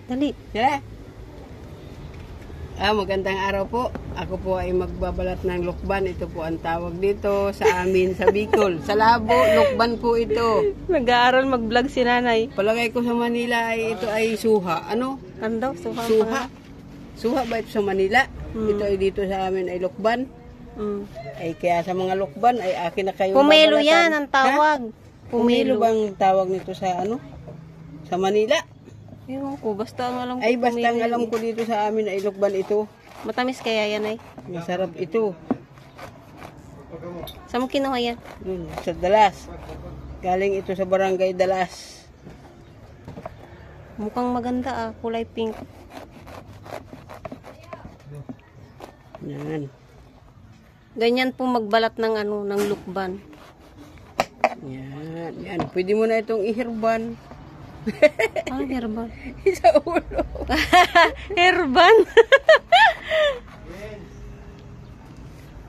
Dali. Yeah. Magandang araw po. Ako po ay magbabalat ng lukban. Ito po ang tawag dito sa amin sa Bicol. Sa Labo, lukban po ito. Nag-aaral mag-vlog si nanay. Palagay ko sa Manila ay ito ay suha. Ano? Ano daw? Suha. Suha ba ito sa Manila? Ito ay dito sa amin ay lukban. Ay kaya sa mga lukban ay akin na kayo Pumelo babalatan. yan ang tawag. Pumelo bang tawag nito sa ano? Sa Manila? Ewan ko, basta ang alam ko. Ay basta ang alam ko dito sa amin ay lukban ito. Matamis kaya yan ay. Masarap ito. Saan mo kinuha yan? Dun, sa Dalas. Galing ito sa barangay Dalas. Mukhang maganda ah, kulay pink. Yan. Ganyan po magbalat ng ano, ng lukban. Yan. Yan. Pwede mo na itong ihirban. Ah, herban. Sa ulo. Herban.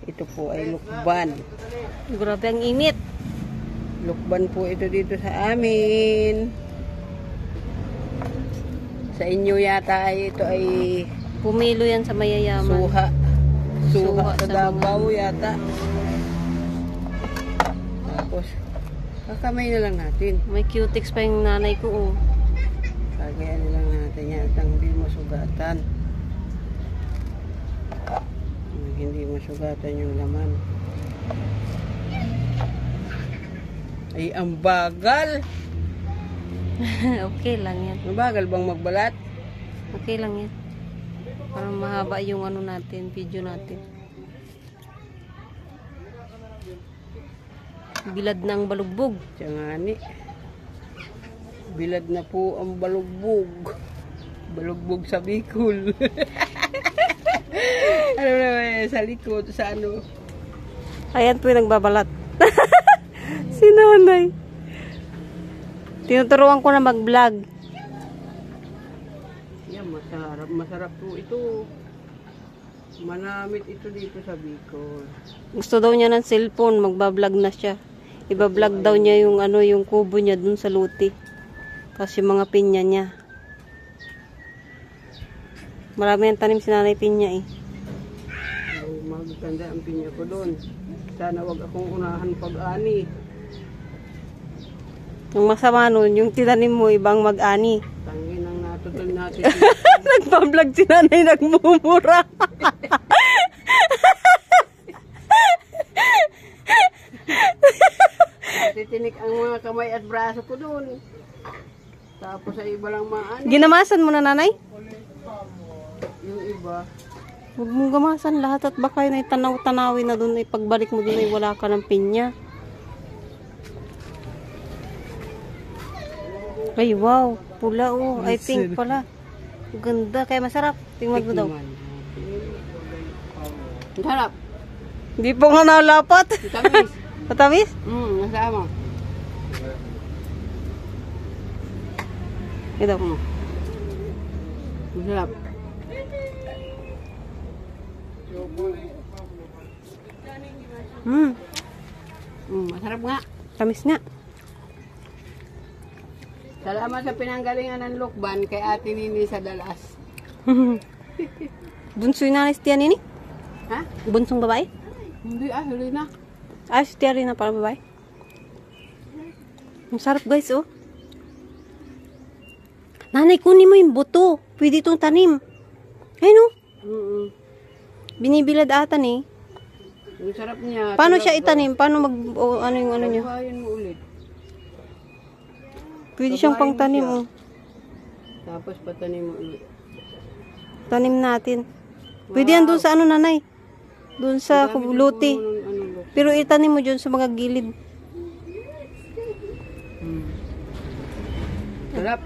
Ito po ay lukban. Grabe ang init. Lukban po ito dito sa amin. Sa inyo yata ay ito ay Pumilo yan sa mayayaman. suha. Suha Suha sa sa Davao yata. Tapos, kakamay na lang natin. May cutex pa yung nanay ko oh. Kagayan na lang natin yan. At hindi masugatan. Hindi masugatan yung laman. Ay, ang bagal. Okay lang yan. Ang bagal bang magbalat? Okay lang yan. Para mahaba yung ano natin, video natin. Bilad ng balugbog. Tiyangani. Bilad na po ang balugbog. Balugbog sa Bicol. Ano na sa likod, sa ano? Ayan po yung nagbabalat. Si nanay. Tinuturuan ko na mag-vlog. Yan, masarap. Masarap po ito. Manamit ito dito sa Bicol. Gusto daw niya ng cellphone, magbablog na siya. Iba-vlog daw niya yung ano, yung kubo niya dun sa luti. Tapos yung mga pinya niya. Marami ang tanim si nanay pinya eh. Magtanda ang pinya ko doon. Sana wag akong unahan pag-ani. Yung masama nun, yung tinanim mo, ibang mag-ani. Tangin ang natutol natin. Nagpa-vlog si nanay, nagmumura. Titinik ang mga kamay at braso ko doon. Tapos sa iba lang maani. Ginamasan mo na nanay? Yung iba. Huwag mong gamasan lahat at baka yun ay tanaw-tanawin na doon. Pagbalik mo doon ay wala ka ng pinya. Ay wow, pula oh. Ay pink pala. Ganda, kaya masarap. Tingnan mo daw. Sarap. Hindi po nga nalapat. Tamis. Matamis? Nasama. Ito. Masarap. Masarap nga. Tamis nga. Salamat sa pinanggalingan ng lukban kay Ate Nini sa Dalas. Bunso yung nanay si Tia Nini? Ha? Bunsong babae? Hindi huli na. Ah, si Tia Rina para babae. Ang sarap guys oh. Nanay, kunin mo yung buto. Pwede itong tanim. Ayun oh. Binibilad ata ni. Ang sarap niya. Paano siya itanim? Paano ano yung ano niya? Kabayan mo ulit. Pwede siyang pang tanim oh. Tapos patanim mo ulit. Tanim natin. Pwede yan doon sa ano nanay? Doon sa luti. Pero itanim mo dyan sa mga gilid. Sarap.